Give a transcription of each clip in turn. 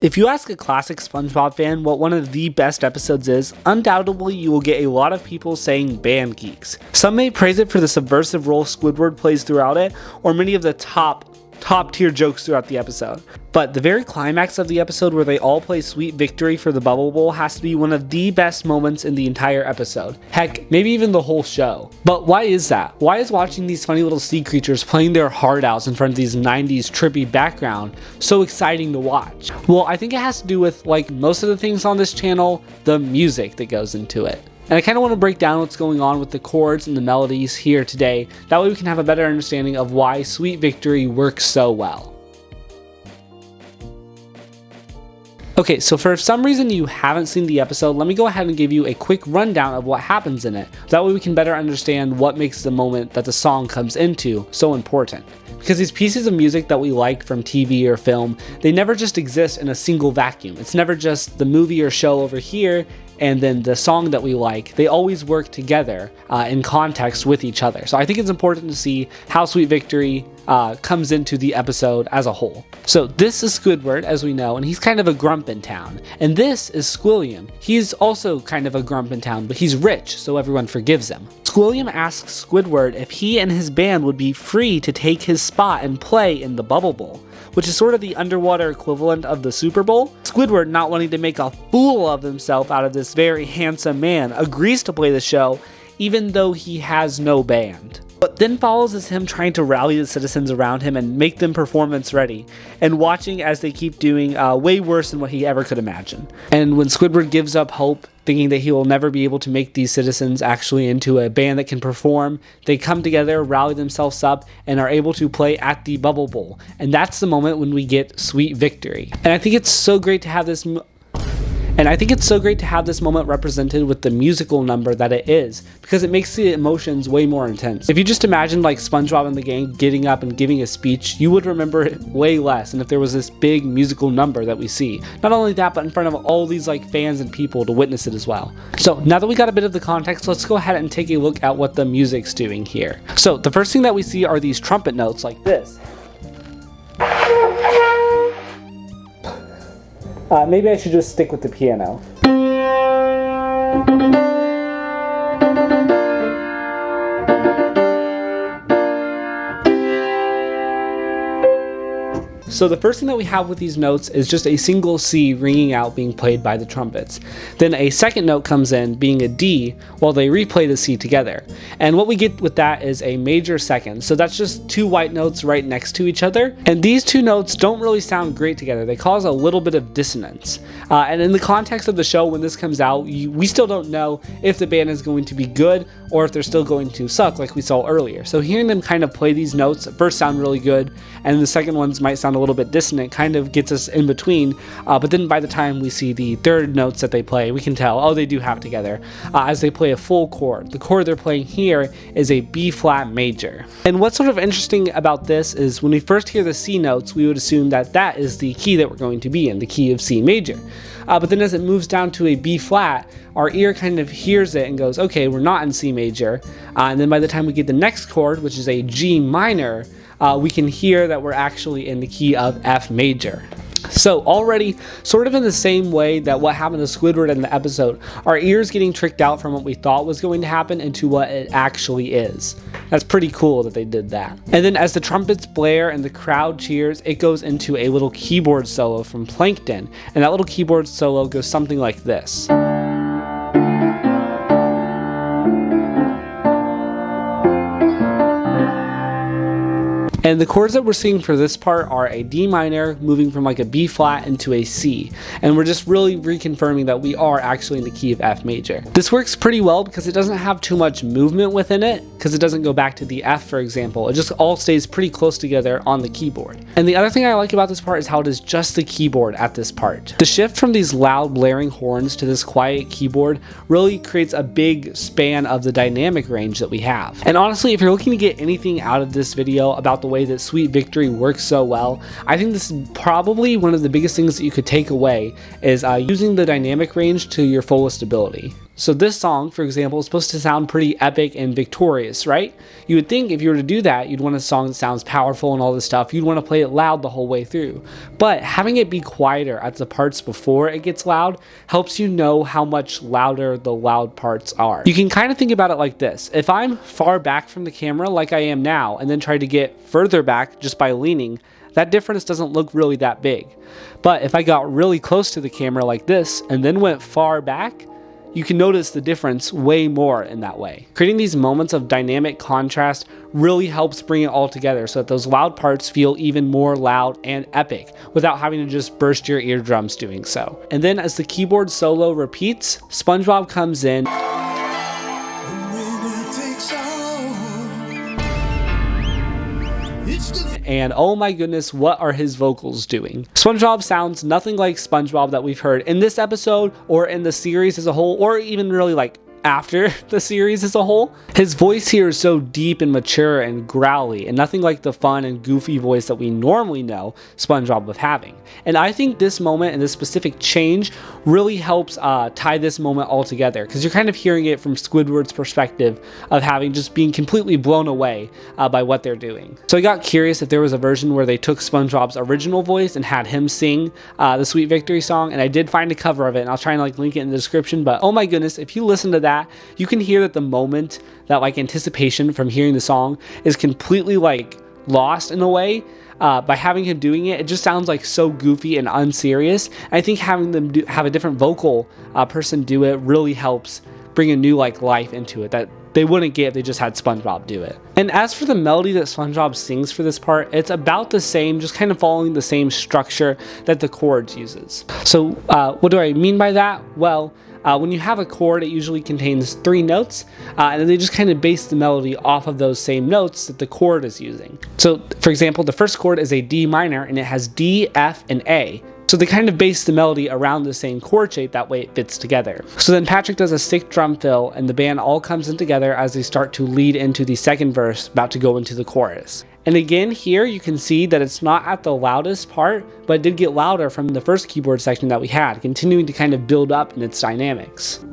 If you ask a classic SpongeBob fan what one of the best episodes is, undoubtedly you will get a lot of people saying Band Geeks. Some may praise it for the subversive role Squidward plays throughout it, or many of the top tier jokes throughout the episode. But the very climax of the episode where they all play Sweet Victory for the Bubble Bowl has to be one of the best moments in the entire episode. Heck, maybe even the whole show. But why is that? Why is watching these funny little sea creatures playing their heart outs in front of these 90s trippy background so exciting to watch? Well, I think it has to do with, like most of the things on this channel, the music that goes into it. And I kind of want to break down what's going on with the chords and the melodies here today. That way we can have a better understanding of why Sweet Victory works so well. Okay, so for some reason you haven't seen the episode, let me go ahead and give you a quick rundown of what happens in it. That way we can better understand what makes the moment that the song comes into so important. Because these pieces of music that we like from TV or film, they never just exist in a single vacuum. It's never just the movie or show over here and then the song that we like. They always work together in context with each other. So I think it's important to see how Sweet Victory comes into the episode as a whole. So this is Squidward, as we know, and he's kind of a grump in town. And this is Squilliam. He's also kind of a grump in town, but he's rich, so everyone forgives him. Squilliam asks Squidward if he and his band would be free to take his spot and play in the Bubble Bowl, which is sort of the underwater equivalent of the Super Bowl. Squidward, not wanting to make a fool of himself out of this very handsome man, agrees to play the show even though he has no band. What then follows is him trying to rally the citizens around him and make them performance ready, and watching as they keep doing way worse than what he ever could imagine. And when Squidward gives up hope, thinking that he will never be able to make these citizens actually into a band that can perform, they come together, rally themselves up, and are able to play at the Bubble Bowl. And that's the moment when we get Sweet Victory. And I think it's so great to have this moment represented with the musical number that it is, because it makes the emotions way more intense. If you just imagine like SpongeBob and the gang getting up and giving a speech, you would remember it way less than if there was this big musical number that we see. Not only that, but in front of all these like fans and people to witness it as well. So now that we got a bit of the context, let's go ahead and take a look at what the music's doing here. So the first thing that we see are these trumpet notes like this. Maybe I should just stick with the piano. So the first thing that we have with these notes is just a single C ringing out being played by the trumpets. Then a second note comes in being a D while they replay the C together. And what we get with that is a major second. So that's just two white notes right next to each other. And these two notes don't really sound great together. They cause a little bit of dissonance. And in the context of the show, when this comes out, we still don't know if the band is going to be good or if they're still going to suck like we saw earlier. So hearing them kind of play these notes at first sound really good, and the second ones might sound a little bit dissonant, kind of gets us in between. But then by the time we see the third notes that they play, we can tell, oh, they do have together as they play a full chord. The chord they're playing here is a B flat major. And what's sort of interesting about this is when we first hear the C notes, we would assume that that is the key that we're going to be in, the key of C major. But then as it moves down to a B flat, our ear kind of hears it and goes, okay, we're not in C major. And then by the time we get the next chord, which is a G minor, we can hear that we're actually in the key of F major. So already, sort of in the same way that what happened to Squidward in the episode, our ears getting tricked out from what we thought was going to happen into what it actually is. That's pretty cool that they did that. And then as the trumpets blare and the crowd cheers, it goes into a little keyboard solo from Plankton. And that little keyboard solo goes something like this. And the chords that we're seeing for this part are a D minor moving from like a B flat into a C. And we're just really reconfirming that we are actually in the key of F major. This works pretty well because it doesn't have too much movement within it, because it doesn't go back to the F, for example. It just all stays pretty close together on the keyboard. And the other thing I like about this part is how it is just the keyboard at this part. The shift from these loud blaring horns to this quiet keyboard really creates a big span of the dynamic range that we have. And honestly, if you're looking to get anything out of this video about the way that Sweet Victory works so well, I think this is probably one of the biggest things that you could take away is using the dynamic range to your fullest ability. So this song, for example, is supposed to sound pretty epic and victorious, right? You would think if you were to do that, you'd want a song that sounds powerful and all this stuff. You'd want to play it loud the whole way through. But having it be quieter at the parts before it gets loud helps you know how much louder the loud parts are. You can kind of think about it like this. If I'm far back from the camera like I am now and then try to get further back just by leaning, that difference doesn't look really that big. But if I got really close to the camera like this and then went far back, you can notice the difference way more in that way. Creating these moments of dynamic contrast really helps bring it all together so that those loud parts feel even more loud and epic without having to just burst your eardrums doing so. And then as the keyboard solo repeats, SpongeBob comes in and oh my goodness, what are his vocals doing? SpongeBob sounds nothing like SpongeBob that we've heard in this episode or in the series as a whole, or even really like after the series as a whole. His voice here is so deep and mature and growly, and nothing like the fun and goofy voice that we normally know SpongeBob with having. And I think this moment and this specific change really helps tie this moment all together, because you're kind of hearing it from Squidward's perspective of having just being completely blown away by what they're doing. So I got curious if there was a version where they took SpongeBob's original voice and had him sing the Sweet Victory song, and I did find a cover of it, and I'll try and like link it in the description. But oh my goodness, if you listen to that, you can hear that the moment, that like anticipation from hearing the song is completely like lost in a way. By having him doing it, it just sounds like so goofy and unserious. And I think having them have a different vocal person do it really helps bring a new like life into it that they wouldn't get if they just had SpongeBob do it. And as for the melody that SpongeBob sings for this part, it's about the same, just kind of following the same structure that the chords uses. So what do I mean by that? Well, when you have a chord, it usually contains 3 notes, and then they just kind of base the melody off of those same notes that the chord is using. So, for example, the first chord is a D minor, and it has D, F, and A. So they kind of base the melody around the same chord shape, that way it fits together. So then Patrick does a sick drum fill, and the band all comes in together as they start to lead into the second verse, about to go into the chorus. And again, here you can see that it's not at the loudest part, but it did get louder from the first keyboard section that we had, continuing to kind of build up in its dynamics.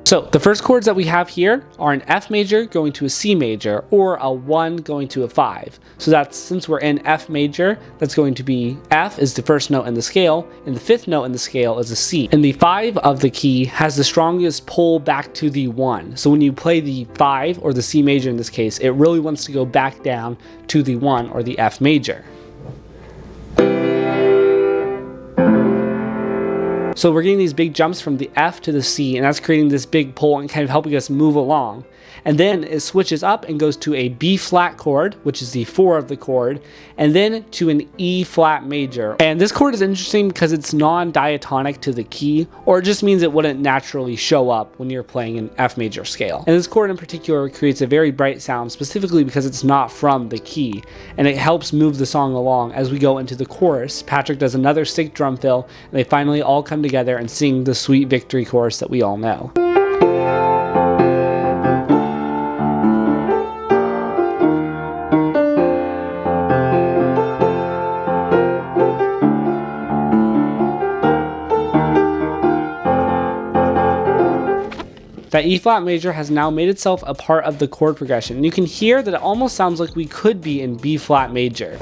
So the first chords that we have here are an F major going to a C major, or a 1 going to a 5. So that's, since we're in F major, that's going to be F is the first note in the scale, and the 5th note in the scale is a C. And the 5 of the key has the strongest pull back to the 1. So when you play the 5, or the C major in this case, it really wants to go back down to the 1, or the F major. So we're getting these big jumps from the F to the C, and that's creating this big pull and kind of helping us move along. And then it switches up and goes to a B flat chord, which is the 4 of the chord, and then to an E flat major. And this chord is interesting because it's non-diatonic to the key, or it just means it wouldn't naturally show up when you're playing an F major scale. And this chord in particular creates a very bright sound, specifically because it's not from the key, and it helps move the song along as we go into the chorus. Patrick does another sick drum fill, and they finally all come together and sing the Sweet Victory chorus that we all know. That E flat major has now made itself a part of the chord progression, and you can hear that it almost sounds like we could be in B flat major.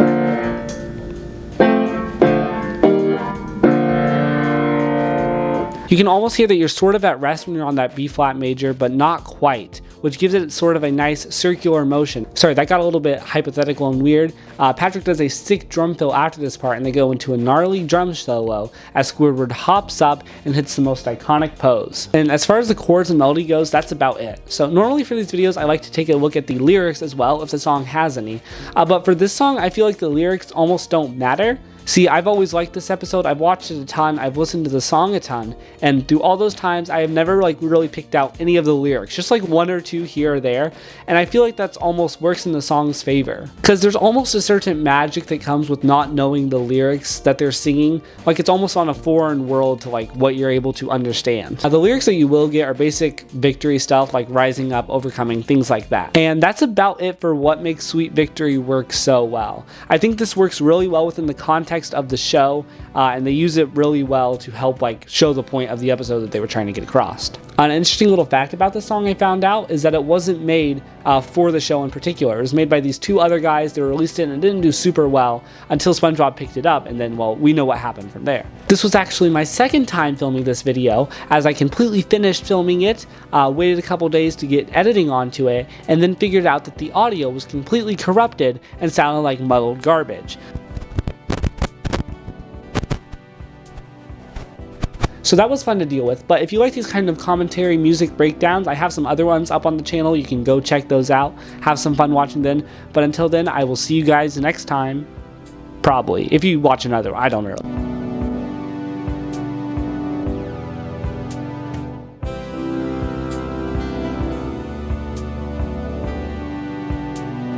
You can almost hear that you're sort of at rest when you're on that B flat major, but not quite, which gives it sort of a nice circular motion. Sorry, that got a little bit hypothetical and weird. Patrick does a sick drum fill after this part, and they go into a gnarly drum solo as Squidward hops up and hits the most iconic pose. And as far as the chords and melody goes, that's about it. So normally for these videos, I like to take a look at the lyrics as well, if the song has any. But for this song, I feel like the lyrics almost don't matter. See, I've always liked this episode, I've watched it a ton, I've listened to the song a ton, and through all those times, I have never like really picked out any of the lyrics, just like one or two here or there, and I feel like that's almost works in the song's favor. Because there's almost a certain magic that comes with not knowing the lyrics that they're singing, like it's almost on a foreign world to like what you're able to understand. The lyrics that you will get are basic victory stuff like rising up, overcoming, things like that. And that's about it for what makes Sweet Victory work so well. I think this works really well within the context of the show, and they use it really well to help like show the point of the episode that they were trying to get across. An interesting little fact about this song I found out is that it wasn't made for the show in particular. It was made by these two other guys. They released it and it didn't do super well until SpongeBob picked it up, and then, well, we know what happened from there. This was actually my second time filming this video, as I completely finished filming it, waited a couple days to get editing onto it, and then figured out that the audio was completely corrupted and sounded like muddled garbage. So that was fun to deal with, but if you like these kind of commentary music breakdowns, I have some other ones up on the channel. You can go check those out, have some fun watching them. But until then, I will see you guys next time, probably, if you watch another one. I don't know.